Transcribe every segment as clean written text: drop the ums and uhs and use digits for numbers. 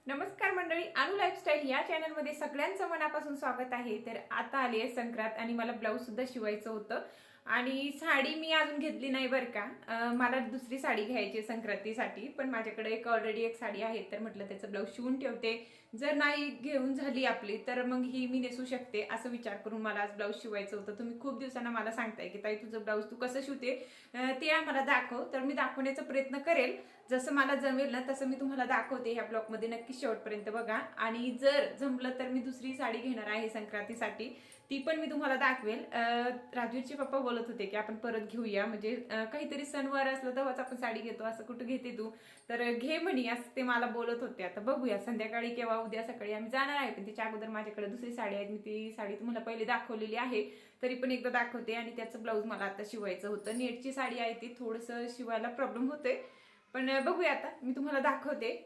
नमस्कार मंडळी, अनु लाईफस्टाईल या चॅनलमध्ये सगळ्यांचं मनापासून स्वागत आहे। तर आता आली आहे संक्रांत आणि मला ब्लाऊज सुद्धा शिवायचं होतं आणि साडी मी अजून घेतली नाही बरं का। मला दुसरी साडी घ्यायची आहे संक्रांतीसाठी, पण माझ्याकडे ऑलरेडी एक साडी आहे, तर म्हटलं त्याचं ब्लाऊज शिवून ठेवते। जर नाही घेऊन झाली आपली तर मग ही मी नेसू शकते असं विचार करून मला आज ब्लाऊज शिवायचं होतं। तुम्ही खूप दिवसांना मला सांगताय की ताई तुझं ब्लाऊज तू कसं शिवते ते आम्हाला दाखव, तर मी दाखवण्याचा प्रयत्न करेल। जसं मला जमेल ना तसं मी तुम्हाला दाखवते। ह्या ब्लॉग मध्ये नक्की शेवटपर्यंत बघा आणि जर जमलं तर मी दुसरी साडी घेणार आहे संक्रांतीसाठी, ती पण मी तुम्हाला दाखवेल। राजवीरचे पप्पा बोलत होते की आपण परत घेऊया, म्हणजे काहीतरी सणवार असलं तेव्हाच आपण साडी घेतो, असं कुठं घेते तू, तर घे म्हणी असं ते मला बोलत होते। आता बघूया संध्याकाळी किंवा उद्या सकाळी आम्ही जाणार आहे, पण त्याच्या अगोदर माझ्याकडे दुसरी साडी आहे। मी ती साडी तुम्हाला पहिले दाखवलेली आहे, तरी पण एकदा दाखवते। आणि त्याचं ब्लाऊज मला आता शिवायचं होतं। नेटची साडी आहे ती थोडंसं शिवायला प्रॉब्लेम होते, पण बघूया आता मी तुम्हाला दाखवते।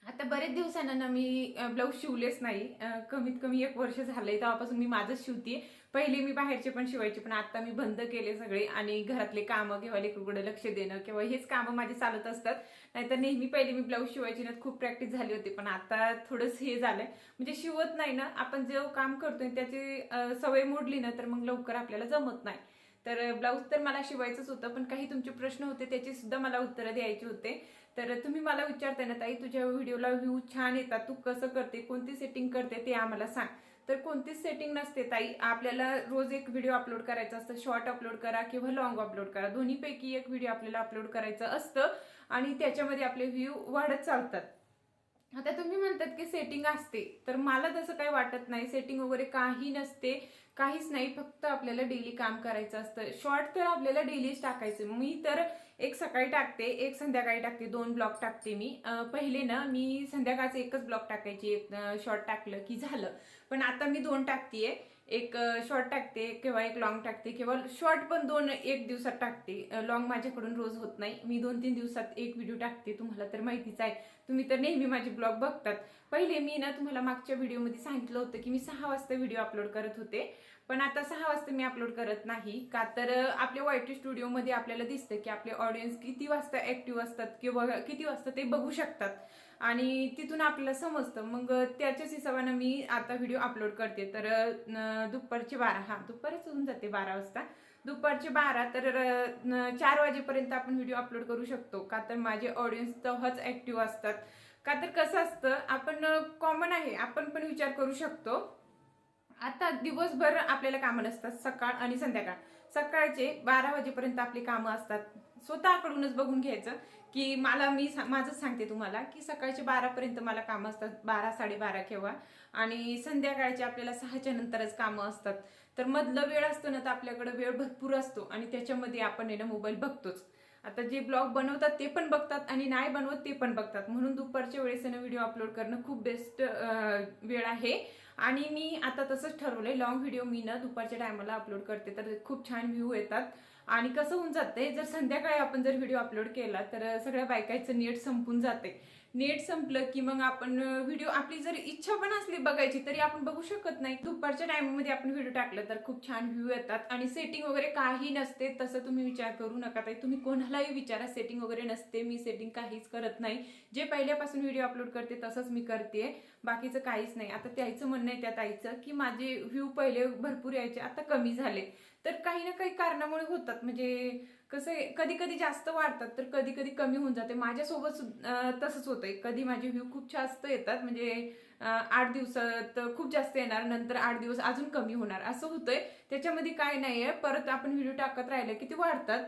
आता बरेच दिवसांना मी ब्लाऊज शिवलेच नाही, कमीत कमी 1 वर्ष झालंय तेव्हापासून मी माझंच शिवते। पहिले मी बाहेरचे पण शिवायचे, पण आता मी बंद केले सगळे आणि घरातले कामं किंवा लेकरूकडे लक्ष देणं किंवा हेच कामं माझे चालत असतात। नाहीतर नेहमी पहिले मी ब्लाऊज शिवायची ना, खूप प्रॅक्टिस झाली होती, पण आता थोडंसं हे झालंय, म्हणजे शिवत नाही ना आपण, जे काम करतोय त्याची सवय मोडली ना तर मग लवकर आपल्याला जमत नाही। तर ब्लाऊज तर मला शिवायचंच होतं, पण काही तुमचे प्रश्न होते त्याची सुद्धा मला उत्तरं द्यायची होते। तर तुम्ही मला विचारताय ना ताई तुझ्या व्हिडिओला व्ह्यू छान येतात, तू कसं करते, कोणती सेटिंग करते ते आम्हाला सांग। तर कोणतीच सेटिंग नसते ताई, आपल्याला रोज एक व्हिडिओ अपलोड करायचा असतं। शॉर्ट अपलोड करा किंवा लॉंग अपलोड करा, दोन्हीपैकी एक व्हिडिओ आपल्याला अपलोड करायचं असतं आणि त्याच्यामध्ये आपले व्ह्यू वाढत चालतात। आता तुम्ही म्हणतात की सेटिंग असते, तर मला तसं काही वाटत नाही। सेटिंग वगैरे काही नसते, काहीच नाही, फक्त आपल्याला डेली काम करायचं असतं। शॉर्ट तर आपल्याला डेलीच टाकायचं। मी तर एक सकाळी टाकते, एक संध्याकाळी टाकते, 2 ब्लॉग टाकते मी। पहिले ना मी संध्याकाळचं एकच ब्लॉग टाकायची, एक शॉर्ट टाकलं की झालं, पण आता मी 2 टाकतेय। एक शॉर्ट टाकते किंवा एक लॉंग टाकते, किंवा शॉर्ट पण 2 एक दिवसात टाकते। लॉंग माझ्याकडून रोज होत नाही, मी 2-3 दिवसात एक व्हिडिओ टाकते। तुम्हाला तर माहितीच आहे, तुम्ही तर नेहमी माझे ब्लॉग बघतात। पहिले मी ना तुम्हाला मागच्या व्हिडिओमध्ये सांगितलं होतं की मी 6 वाजता व्हिडिओ अपलोड करत होते, पण आता 6 वाजता मी अपलोड करत नाही का, तर आपल्या वायटी स्टुडिओमध्ये आपल्याला दिसतं की आपले ऑडियन्स किती वाजता ऍक्टिव्ह असतात किंवा किती वाजता ते बघू शकतात, आणि तिथून आपल्याला समजतं। मग त्याच्याच हिशोबाने मी आता व्हिडिओ अपलोड करते। तर दुपारचे 12, दुपारच होऊन जाते 12 वाजता, दुपारचे 12, तर 4 वाजेपर्यंत आपण व्हिडिओ अपलोड करू शकतो का, तर माझे ऑडियन्स तेव्हाच ऍक्टिव्ह असतात। का तर कसं असतं, आपण कॉमन आहे, आपण पण विचार करू शकतो। आता दिवसभर आपल्याला कामं नसतात, सकाळ आणि संध्याकाळ। सकाळचे 12 वाजेपर्यंत आपली कामं असतात। स्वतःकडूनच बघून घ्यायचं की मी माझंच सांगते तुम्हाला की सकाळचे 12 पर्यंत मला कामं असतात, 12 12:30 किंवा, आणि संध्याकाळचे आपल्याला 6च्या नंतरच कामं असतात। तर मधलं वेळ असतो ना, तर आपल्याकडे वेळ भरपूर असतो आणि त्याच्यामध्ये आपण मोबाईल बघतोच। आता जे ब्लॉग बनवतात ते पण बघतात आणि नाही बनवत ते पण बघतात, म्हणून दुपारच्या वेळेस व्हिडिओ अपलोड करणं खूप बेस्ट वेळ आहे। आणि मी आता तसंच ठरवलंय, लॉंग व्हिडिओ मी ना दुपारच्या टायमाला अपलोड करते, तर खूप छान व्ह्यू येतात। आणि कसं होऊन जातंय, जर संध्याकाळी आपण जर व्हिडिओ अपलोड केला तर सगळ्या बायकांचं नेट संपून जाते। नेट संपलं की मग आपण व्हिडिओ, आपली जर इच्छा पण असली बघायची तरी आपण बघू शकत नाही। दुपारच्या टाइममध्ये आपण व्हिडिओ टाकलं तर खूप छान व्ह्यू येतात आणि सेटिंग वगैरे काही नसते, तसं तुम्ही विचार करू नका ताई, तुम्ही कोणालाही विचारा, सेटिंग वगैरे नसते, मी सेटिंग काहीच करत नाही। जे पहिल्यापासून व्हिडिओ अपलोड करते तसंच मी करते, बाकीचं काहीच नाही। आता त्याचं म्हणणं आहे त्या ताईचं की माझे व्ह्यू पहिले भरपूर यायचे, आता कमी झाले, तर काही ना काही कारणामुळे होतात। म्हणजे कसं आहे, कधी कधी जास्त वाढतात तर कधी कधी कमी होऊन जाते। माझ्यासोबत तसंच होतंय, कधी माझे व्ह्यू खूप जास्त येतात, म्हणजे 8 दिवसात खूप जास्त येणार, नंतर 8 दिवस अजून कमी होणार, असं होतंय। त्याच्यामध्ये काय नाहीये, परत आपण व्हिडिओ टाकत राहिले की ते वाढतात।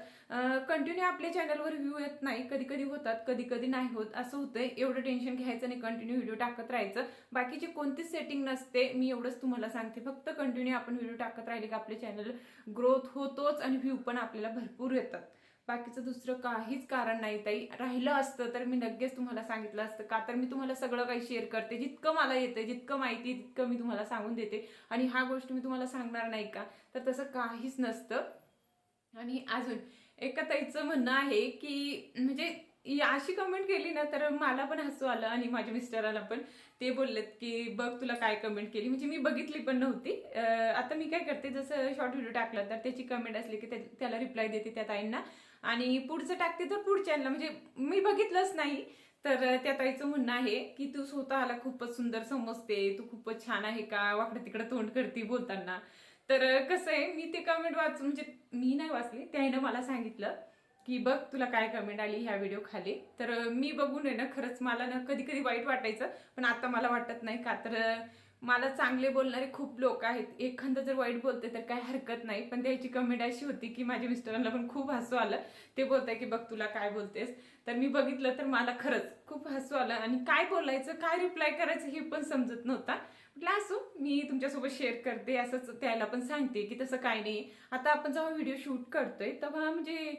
कंटिन्यू आपल्या चॅनलवर व्ह्यू येत नाही, कधी कधी होतात, कधी कधी नाही होत, असं होतंय। एवढं टेन्शन घ्यायचं नाही, कंटिन्यू व्हिडिओ टाकत राहायचं, बाकीची कोणतीच सेटिंग नसते, मी एवढंच तुम्हाला सांगते। फक्त कंटिन्यू आपण व्हिडिओ टाकत राहिले की आपले चॅनल ग्रोथ होतोच आणि व्ह्यू पण आपल्याला भरपूर येतात। बाकीचं दुसरं काहीच कारण नाही ताई। राहिलं असतं तर मी नक्कीच तुम्हाला सांगितलं असतं, का तर मी तुम्हाला सगळं काही शेअर करते, जितकं मला येतं, जितकं माहिती तितकं मी तुम्हाला सांगून देते, आणि हा गोष्ट मी तुम्हाला सांगणार नाही का, तर तसं काहीच नसतं। आणि अजून एका ताईचं म्हणणं आहे की, म्हणजे अशी कमेंट केली ना तर मला पण हसू आलं आणि माझ्या मिस्टरांना पण। ते बोललेत की बघ तुला काय कमेंट केली, म्हणजे मी बघितली पण नव्हती। आता मी काय करते, जसं शॉर्ट व्हिडिओ टाकला तर त्याची कमेंट असली की त्याला रिप्लाय देते त्या ताईंना, आणि पुढचं टाकते तर पुढच्यांना, म्हणजे मी बघितलंच नाही तर त्या ताईचं म्हणणं आहे की तू स्वतःला खूपच सुंदर समजते, तू खूपच छान आहे का, वाकडं तिकडं तोंड करते बोलताना. तर कसं आहे, मी ते कमेंट वाचून, म्हणजे मी नाही वाचली, त्यानं मला सांगितलं की बघ तुला काय कमेंट आली ह्या व्हिडिओ खाली. तर मी बघून आहे ना, खरंच मला ना कधी कधी वाईट वाटायचं, पण आता मला वाटत नाही. का तर मला चांगले बोलणारे खूप लोक आहेत, एखादं जर वाईट बोलते तर काय हरकत नाही, पण त्याची कमेंट अशी होती की माझ्या मिस्टरांना पण खूप हसू आलं. ते बोलताय की बघ तुला काय बोलतेस. तर मी बघितलं तर मला खरंच खूप हसू आलं, आणि काय बोलायचं, काय रिप्लाय करायचं हे पण समजत नव्हता. म्हटलं असो, मी तुमच्यासोबत शेअर करते, असंच त्याला पण सांगते की तसं काय नाही. आता आपण जेव्हा व्हिडिओ शूट करतोय तेव्हा म्हणजे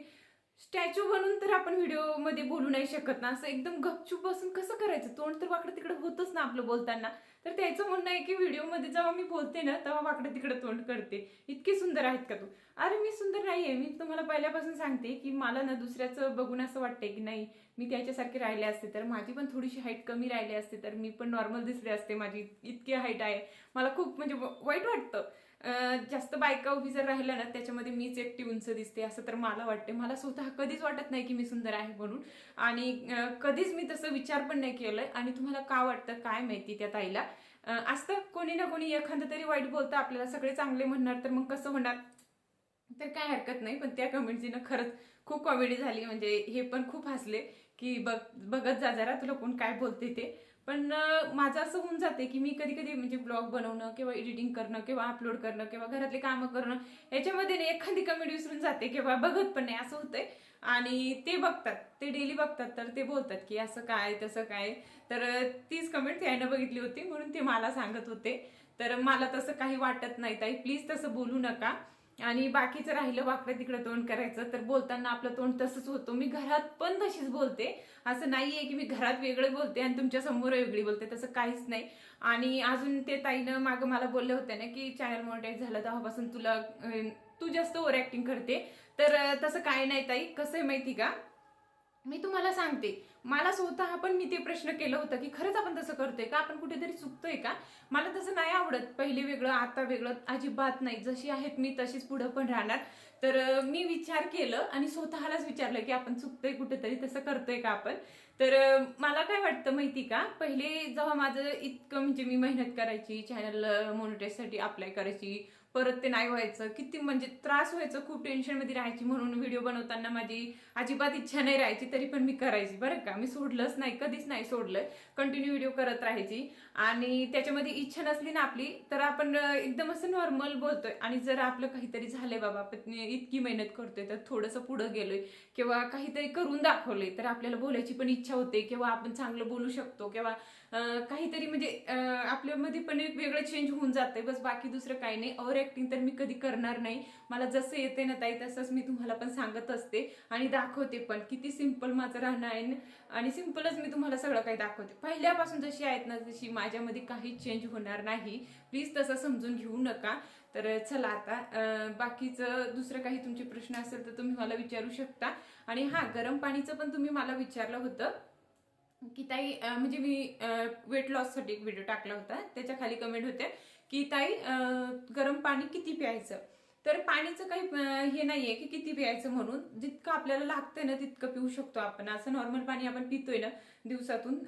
स्टॅच्यू बनून तर आपण व्हिडिओ बोलू नाही शकत ना, असं एकदम गपचूप बसून कसं करायचं, तोंड तर वाकडं तिकडं होतच ना आपलं बोलताना. तर त्याचं म्हणणं आहे की व्हिडिओमध्ये जेव्हा मी बोलते ना तेव्हा वाकडं तिकडं तोंड करते. इतकी सुंदर आहेत का तू? अरे मी सुंदर नाहीये, मी तुम्हाला पहिल्यापासून सांगते की मला ना दुसऱ्याचं बघून असं वाटतंय की नाही, मी त्याच्यासारखे राहिले असते तर माझी पण थोडीशी हाईट कमी राहिली असते तर मी पण नॉर्मल दिसले असते. माझी इतकी हाईट आहे. मला खूप म्हणजे वाईट वाटतं. जास्त बायका उभी जर राहिल्या ना त्याच्यामध्ये मीच एकटी उंच दिसते असं तर मला वाटते. मला स्वतः कधीच वाटत नाही की मी सुंदर आहे म्हणून, आणि कधीच मी तसं विचार पण नाही केलंय. आणि तुम्हाला का वाटतं काय माहिती त्या ताईला. असतं कोणी ना कोणी एखादं तरी वाईट बोलतं आपल्याला, सगळे चांगले म्हणणार तर मग कसं होणार. तर काय हरकत नाही, पण त्या कमेंटची ना खरंच खूप कॉमेडी झाली. म्हणजे हे पण खूप हसले की बघत जा जरा तुला कोण काय बोलते ते. पण माझं असं होऊन जाते की मी कधी कधी म्हणजे ब्लॉग बनवणं किंवा एडिटिंग करणं किंवा अपलोड करणं किंवा घरातले कामं करणं याच्यामध्ये ना एखादी कमेंट विसरून जाते किंवा बघत पण नाही, असं होतंय. आणि ते बघतात, ते डेली बघतात, तर ते बोलतात की असं काय तसं काय. तर तीच कमेंट त्यानं बघितली होती म्हणून ते मला सांगत होते. तर मला तसं काही वाटत नाही ताई, प्लीज तसं बोलू नका. आणि बाकीचं राहिलं वाकडं तिकडं तोंड करायचं, तर बोलताना आपलं तोंड तसंच होतं. मी घरात पण तशीच बोलते, असं नाहीये की मी घरात वेगळं बोलते आणि तुमच्या समोर वेगळी बोलते, तसं काहीच नाही. आणि अजून ते ताईनं मागं मला बोलले होते ना की चॅनल मॉनिटाईज झालं तेव्हापासून तुला तू जास्त ओव्हर ऍक्टिंग करते. तर तसं काय नाही ताई, कसं आहे माहिती का, मी तुम्हाला सांगते, मला स्वतः पण मी ते प्रश्न केलं होतं की खरंच आपण तसं करतोय का, आपण कुठेतरी चुकतोय का. मला तसं नाही आवडत, पहिले वेगळं आता वेगळं अजिबात नाही. जशी आहेत मी तशीच पुढं पण राहणार. तर मी विचार केलं आणि स्वतःलाच विचारलं की आपण चुकतोय कुठेतरी, तसं करतोय का आपण. तर मला काय वाटतं माहिती का, पहिले जेव्हा माझं इतकं म्हणजे मी मेहनत करायची, चॅनल मॉनिटाईजसाठी अप्लाय करायची, परत ते नाही व्हायचं, किती म्हणजे त्रास व्हायचं, खूप टेन्शनमध्ये राहायची. म्हणून व्हिडिओ बनवताना माझी अजिबात इच्छा नाही राहायची, तरी पण मी करायची बरं का. मी सोडलंच नाही, कधीच नाही सोडलं, कंटिन्यू व्हिडिओ करत राहायची. आणि त्याच्यामध्ये इच्छा नसली ना आपली तर आपण एकदम असं नॉर्मल बोलतोय. आणि जर आपलं काहीतरी झालंय बाबा, आपण इतकी मेहनत करतोय तर थोडंसं पुढं गेलोय किंवा काहीतरी करून दाखवलंय तर आपल्याला बोलायची पण इच्छा होते, किंवा आपण चांगलं बोलू शकतो, किंवा काहीतरी म्हणजे आपल्यामध्ये पण एक वेगळं चेंज होऊन जाते, बस बाकी दुसरं काही नाही. ओव्हर ऍक्टिंग तर मी कधी करणार नाही. मला जसं येते ना ताई तसंच मी तुम्हाला पण सांगत असते आणि दाखवते पण, किती सिंपल माझं राहणं आहे. आणि सिंपलच मी तुम्हाला सगळं काही दाखवते, पहिल्यापासून जशी आहेत ना तशी. माझ्यामध्ये काही चेंज होणार नाही, प्लीज तसं समजून घेऊ नका. तर चला आता बाकीचं दुसरं काही तुमचे प्रश्न असेल तर तुम्ही मला विचारू शकता. आणि हा, गरम पाणीचं पण तुम्ही मला विचारलं होतं की ताई म्हणजे मी वेट लॉससाठी एक व्हिडिओ टाकला होता, त्याच्या खाली कमेंट होते की ताई गरम पाणी किती प्यायचं. तर पाणीचं काही हे नाहीये की किती प्यायचं म्हणून, जितकं आपल्याला लागतंय ना तितकं पिऊ शकतो आपण. असं नॉर्मल पाणी आपण पितोय ना दिवसातून,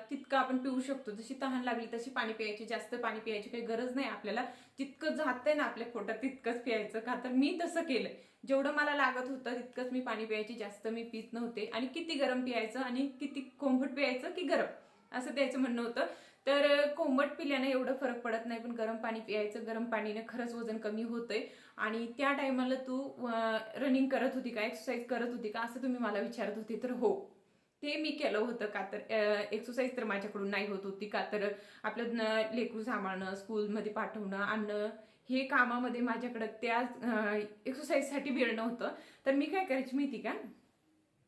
तितकं आपण पिऊ शकतो. जशी तहान लागली तशी पाणी प्यायची, जास्त पाणी प्यायची काही गरज नाही आपल्याला. जितकं जातंय ना आपल्या पोटात तितकंच प्यायचं. का तर मी तसं केलंय, जेवढं मला लागत होतं तितकंच मी पाणी प्यायची, जास्त मी पित नव्हते. आणि किती गरम प्यायचं आणि किती कोंबट प्यायचं की गरम, असं त्याचं म्हणणं होतं. तर कोंबट पिल्याने एवढं फरक पडत नाही, पण गरम पाणी प्यायचं, गरम पाणीने खरंच वजन कमी होतंय. आणि त्या टायमाला तू रनिंग करत होती का, एक्सरसाइज करत होती का, असं तुम्ही मला विचारत होती. तर हो, ते मी केलं होतं. का तर एक्सरसाइज तर माझ्याकडून नाही होत होती, का तर आपलं लेकरू सांभाळणं, स्कूलमध्ये पाठवणं, आणणं, हे कामामध्ये माझ्याकडं त्या एक्सरसाइजसाठी वेळ नव्हतं. तर मी काय करायची माहिती का,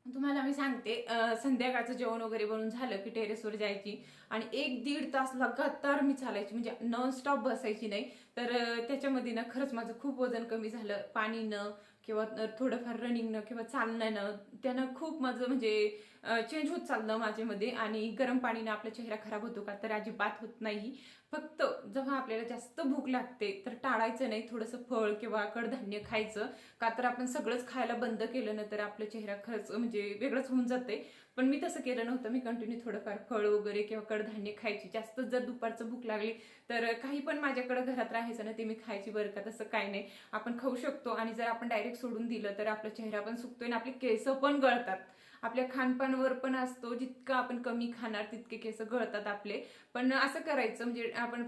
तुम्हाला मी सांगते, संध्याकाळचं जेवण वगैरे बनवून झालं की टेरेसवर जायची आणि 1-1.5 तास लगातार मी चालायची, म्हणजे नॉनस्टॉप बसायची नाही. तर त्याच्यामध्ये ना खरंच माझं खूप वजन कमी झालं. पाणी न किंवा थोडंफार रनिंग न किंवा चालणं न, त्यानं खूप माझं म्हणजे चेंज होत चाललं माझ्यामध्ये. आणि गरम पाणीनं आपला चेहरा खराब होतो का, तर अजिबात होत नाही. फक्त जेव्हा आपल्याला जास्त भूक लागते तर टाळायचं नाही, थोडंसं फळ किंवा कडधान्य खायचं. का तर आपण सगळंच खायला बंद केलं ना तर आपला चेहरा खरंच म्हणजे वेगळंच होऊन जाते. पण मी तसं केलं नव्हतं. मी कंटिन्यू थोडंफार फळ वगैरे किंवा कडधान्य खायची. जास्त जर दुपारचं भूक लागली तर काही पण माझ्याकडे घरात राहायचं ना ते मी खायची बरं का. तसं काही नाही, आपण खाऊ शकतो. आणि जर आपण डायरेक्ट सोडून दिलं तर आपला चेहरा पण सुकतोय आणि आपले केस पण गळतात. आपल्या खानपानवर पण असतो, जितकं आपण कमी खाणार तितके केस गळतात आपले. पण असं करायचं म्हणजे आपण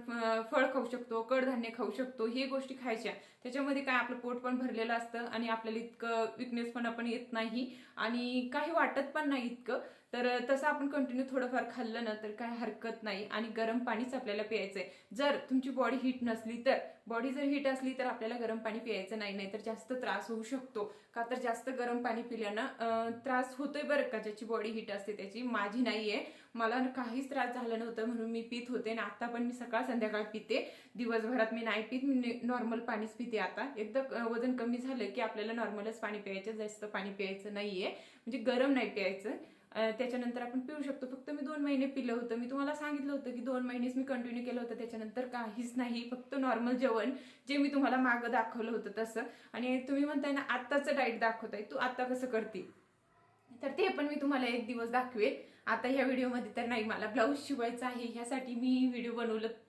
फळ खाऊ शकतो, कडधान्य खाऊ शकतो, हे गोष्टी खायच्या. त्याच्यामध्ये काय आपलं पोट पण भरलेलं असतं आणि आपल्याला इतकं विकनेस पण येत नाही आणि काही वाटत पण नाही इतकं. तर तसं आपण कंटिन्यू थोडंफार खाल्लं ना तर काय हरकत नाही. आणि गरम पाणीच आपल्याला प्यायचंय. जर तुमची बॉडी हीट नसली तर, बॉडी जर हीट असली तर आपल्याला गरम पाणी प्यायचं नाही, नाहीतर जास्त त्रास होऊ शकतो. का तर जास्त गरम पाणी पिल्यानं त्रास होतोय बरं का. ज्याची बॉडी हीट असते त्याची. माझी नाहीये, मला काहीच त्रास झाला नव्हता म्हणून मी पित होते आणि आता पण मी सकाळ संध्याकाळ पिते. दिवसभरात मी नाही पित, मी नॉर्मल पाणीच पिते. आता एकदा वजन कमी झालं की आपल्याला नॉर्मलच पाणी प्यायचं, जास्त पाणी प्यायचं नाहीये, म्हणजे गरम नाही प्यायचं. त्याच्यानंतर आपण पिऊ शकतो. फक्त मी 2 महिने पिलं होतं. मी तुम्हाला सांगितलं होतं की 2 महिनेच मी कंटिन्यू केलं होतं. त्याच्यानंतर काहीच नाही, फक्त नॉर्मल जेवण जे मी तुम्हाला मागं दाखवलं होतं तसं. आणि तुम्ही म्हणताय ना आत्ताचं डाएट दाखवताय, तू आता कसं करते, तर ते पण मी तुम्हाला एक दिवस दाखवेल. आता ह्या व्हिडिओमध्ये तर नाही, मला ब्लाऊज शिवायचा आहे ह्यासाठी मी व्हिडिओ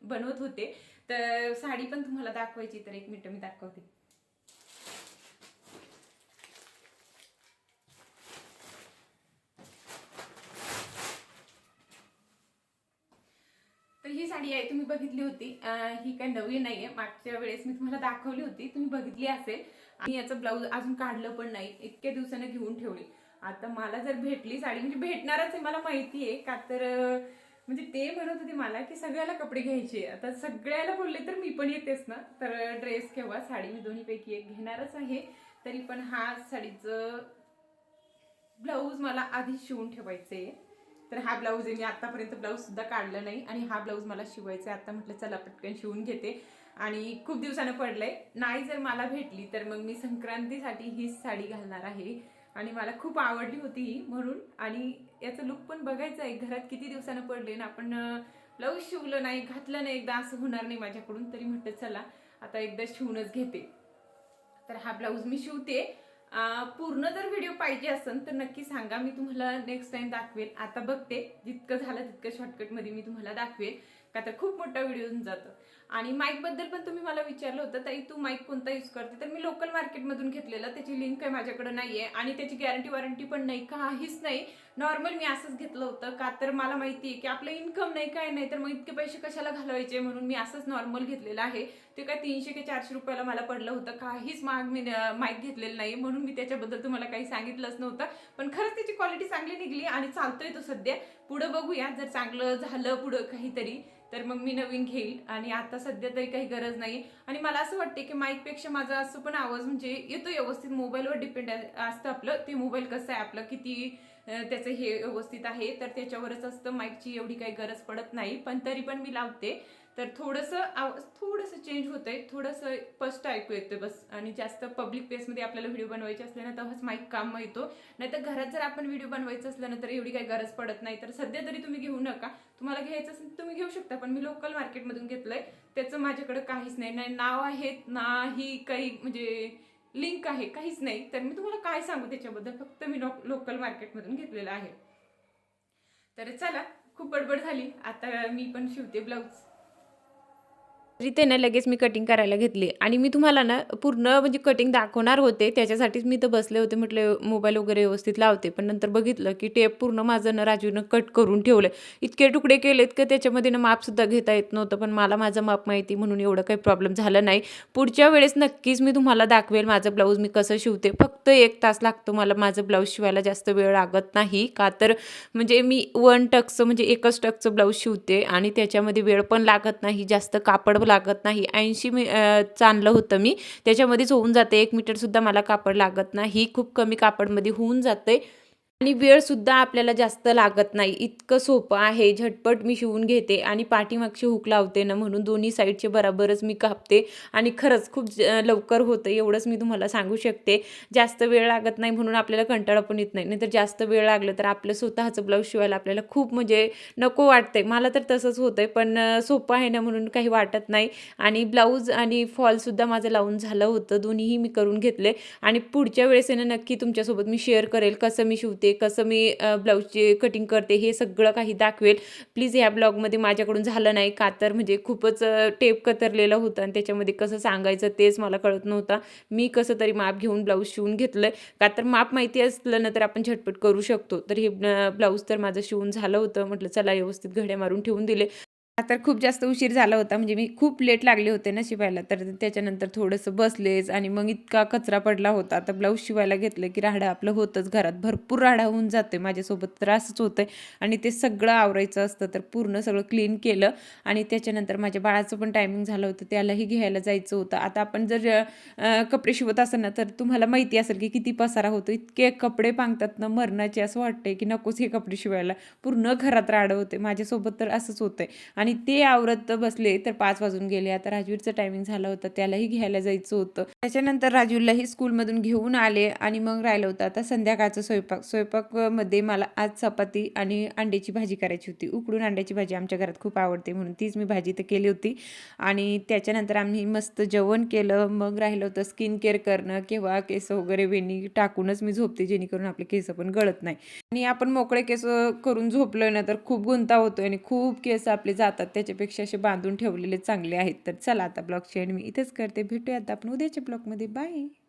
बनवत होते. तर साडी पण तुम्हाला दाखवायची, तर 1 मिनिट मी दाखवते. तर ही साडी आहे, तुम्ही बघितली होती. ही काही नवीन नाहीये, मागच्या वेळेस मी तुम्हाला दाखवली होती, तुम्ही बघितली असेल. आणि याचं ब्लाऊज अजून काढलं पण नाही, इतक्या दिवसानं घेऊन ठेवली. आता मला जर भेटली साडी, म्हणजे भेटणारच आहे मला माहिती आहे का. तर म्हणजे ते म्हणत होते मला की सगळ्याला कपडे घ्यायचे. आता सगळ्याला बोलले तर मी पण येतेच ना. तर ड्रेस किंवा साडी मी दोन्हीपैकी एक घेणारच आहे. तरी पण हा साडीचं ब्लाऊज मला आधी शिवून ठेवायचे. तर हा ब्लाऊज आहे, मी आतापर्यंत ब्लाऊज सुद्धा काढला नाही आणि हा ब्लाऊज मला शिवायचा आहे. आता म्हटलं चला पटकन शिवून घेते. आणि खूप दिवसानं पडलंय. नाही जर मला भेटली तर मग मी संक्रांतीसाठी हीच साडी घालणार आहे. आणि मला खूप आवडली होती ही म्हणून. आणि याचं लुक पण बघायचं आहे. घरात किती दिवसानं पडले ना, आपण ब्लाऊज शिवलं नाही, घातलं नाही, एकदा असं होणार नाही माझ्याकडून. तरी म्हटलं चला आता एकदा शिवूनच घेते. तर हा ब्लाऊज मी शिवते. पूर्ण जर व्हिडिओ पाहिजे असेल तर नक्की सांगा, मी तुम्हाला नेक्स्ट टाइम दाखवेल. आता बघते जितकं झालं तितकं शॉर्टकटमध्ये मी तुम्हाला दाखवेल, का तर खूप मोठा व्हिडिओ होऊन जातो. आणि माईक बद्दल पण तुम्ही मला विचारलं होतं, ताई तू माईक कोणता यूज करते. तर मी लोकल मार्केटमधून घेतलेला, त्याची लिंक काही माझ्याकडे नाहीये आणि त्याची गॅरंटी वॉरंटी पण नाही, काहीच नाही. नॉर्मल मी असंच घेतलं होतं. का तर मला माहिती आहे की आपलं इन्कम नाही, काय नाही, तर मग इतके पैसे कशाला घालवायचे, म्हणून मी असंच नॉर्मल घेतलेलं आहे. ते काय 300 की 400 रुपयाला मला पडलं होतं. काहीच महाग मी माईक घेतलेलं नाही, म्हणून मी त्याच्याबद्दल तुम्हाला काही सांगितलंच नव्हतं. पण खरंच त्याची क्वालिटी चांगली निघली आणि चालतोय तो सध्या. पुढं बघूया, जर चांगलं झालं पुढं काहीतरी तर मग मी नवीन घेईल. आणि आता सध्या तरी काही गरज नाही. आणि मला असं वाटते की माईकपेक्षा माझा असं पण आवाज म्हणजे येतो व्यवस्थित. मोबाईलवर डिपेंड असतं आपलं, ते मोबाईल कसं आहे आपलं, किती त्याचं हे व्यवस्थित आहे, तर त्याच्यावरच असतं. माईकची एवढी काही गरज पडत नाही, पण तरी पण मी लावते. तर थोडंसं चेंज होतंय, थोडंसं स्पष्ट ऐकू येतं बस. आणि जास्त पब्लिक प्लेसमध्ये आपल्याला व्हिडिओ बनवायचे असले ना तेव्हाच माईक काम येतो. नाहीतर घरात जर आपण व्हिडिओ बनवायचं असलं ना तर एवढी काही गरज पडत नाही. तर सध्या तरी तुम्ही घेऊ नका. तुम्हाला घ्यायचं असेल तुम्ही घेऊ शकता, पण मी लोकल मार्केटमधून घेतलंय. त्याचं माझ्याकडे काहीच नाही, नाही नाव आहेत नाही काही म्हणजे लिंक आहे, काहीच नाही. तर मी तुम्हाला काय सांगू त्याच्याबद्दल, फक्त मी लोकल मार्केटमधून घेतलेलं आहे. तर चला, खूप बडबड झाली, आता मी पण शिवते ब्लाऊज. तरी ना लगेच मी कटिंग करायला घेतली आणि मी तुम्हाला ना पूर्ण म्हणजे कटिंग दाखवणार होते. त्याच्यासाठीच मी तर बसले होते, म्हटलं मोबाईल वगैरे व्यवस्थित लावते. पण नंतर बघितलं की टेप पूर्ण माझं ना राजूनं कट करून ठेवलं. इतके तुकडे केलेत की त्याच्यामध्ये ना मापसुद्धा घेता येत नव्हतं. पण मला माझं माप माहिती म्हणून एवढं काही प्रॉब्लेम झाला नाही. पुढच्या वेळेस नक्कीच मी तुम्हाला दाखवेल माझं ब्लाऊज मी कसं शिवते. फक्त 1 तास लागतो मला माझं ब्लाऊज शिवायला, जास्त वेळ लागत नाही. का तर म्हणजे मी 1 टक्सचं म्हणजे एकच टक्सचं ब्लाऊज शिवते आणि त्याच्यामध्ये वेळ पण लागत नाही, जास्त कापड लागत नाही. 80 चांगलं होतं मी, त्याच्यामध्येच होऊन जाते. 1 मीटरसुद्धा मला कापड लागत नाही, खूप कमी कापडमध्ये होऊन जाते. आणि वेळसुद्धा आपल्याला जास्त लागत नाही, इतकं सोपं आहे. झटपट मी शिवून घेते आणि पाठीमागची हुक लावते ना म्हणून दोन्ही साईडचे बरोबरच मी कापते. आणि खरंच खूप लवकर होतं, एवढंच मी तुम्हाला सांगू शकते. जास्त वेळ लागत नाही म्हणून आपल्याला कंटाळा पण येत नाही. नाहीतर जास्त वेळ लागलं तर आपलं स्वतःचं ब्लाऊज शिवायला आपल्याला खूप म्हणजे नको वाटतंय. मला तर तसंच होतंय, पण सोपं आहे ना म्हणून काही वाटत नाही. आणि ब्लाऊज आणि फॉलसुद्धा माझं लावून झालं होतं, दोन्हीही मी करून घेतले. आणि पुढच्या वेळेस ना नक्की तुमच्यासोबत मी शेअर करेल कसं मी शिवते शिवते, कसं मी ब्लाऊजची कटिंग करते हे सगळं काही दाखवेल. प्लीज ह्या ब्लॉगमध्ये माझ्याकडून झालं नाही का, तर म्हणजे खूपच टेप कतरलेलं होतं आणि त्याच्यामध्ये कसं सांगायचं तेच मला कळत नव्हतं. मी कसं तरी माप घेऊन ब्लाऊज शिवून घेतलं का, तर माप माहिती असलं ना तर आपण झटपट करू शकतो. तर हे ब्लाऊज तर माझं शिवून झालं होतं. म्हटलं चला व्यवस्थित घड्या मारून ठेवून दिले. तर खूप जास्त उशीर झाला होता, म्हणजे मी खूप लेट लागले होते ना शिवायला. तर त्याच्यानंतर थोडंसं बसलेच आणि मग इतका कचरा पडला होता. आता ब्लाऊज शिवायला घेतलं की राहाडं आपलं होतंच, घरात भरपूर राहाडा होऊन जाते. माझ्यासोबत तर असंच होतंय आणि ते सगळं आवरायचं असतं. तर पूर्ण सगळं क्लीन केलं आणि त्याच्यानंतर माझ्या बाळाचं पण टायमिंग झालं होतं, त्यालाही घ्यायला जायचं होतं. आता आपण जर कपडे शिवत असेल ना, तर तुम्हाला माहिती असेल की किती पसारा होतो. इतके कपडे पांगतात ना मरणाचे, असं वाटतंय की नकोच हे कपडे शिवायला. पूर्ण घरात राहाडं होते. माझ्यासोबत तर असंच होतंय. आणि ते आवरत बसले तर 5 वाजून गेले. आता राजवीरचं टायमिंग झालं होतं, त्यालाही घ्यायला जायचं होतं. त्याच्यानंतर राजवीरलाही स्कूलमधून घेऊन आले आणि मग राहिलं होतं आता संध्याकाळचं स्वयंपाकमध्ये मला आज चपाती आणि अंड्याची भाजी करायची होती. उकडून अंड्याची भाजी आमच्या घरात खूप आवडते, म्हणून तीच मी भाजी तर केली होती. आणि त्याच्यानंतर आम्ही मस्त जेवण केलं. मग राहिलं होतं स्किन केअर करणं, किंवा केस वगैरे वेणी टाकूनच मी झोपते, जेणेकरून आपले केस पण गळत नाही. आणि आपण मोकळे केस करून झोपलो ना तर खूप गुंता होतो आणि खूप केस आपले जातात. त्याच्यापेक्षा असे बांधून ठेवलेले चांगले आहेत. तर चला आता ब्लॉगची एंड मी इथेच करते. भेटूया आता आपण उद्याच्या ब्लॉगमध्ये. बाय.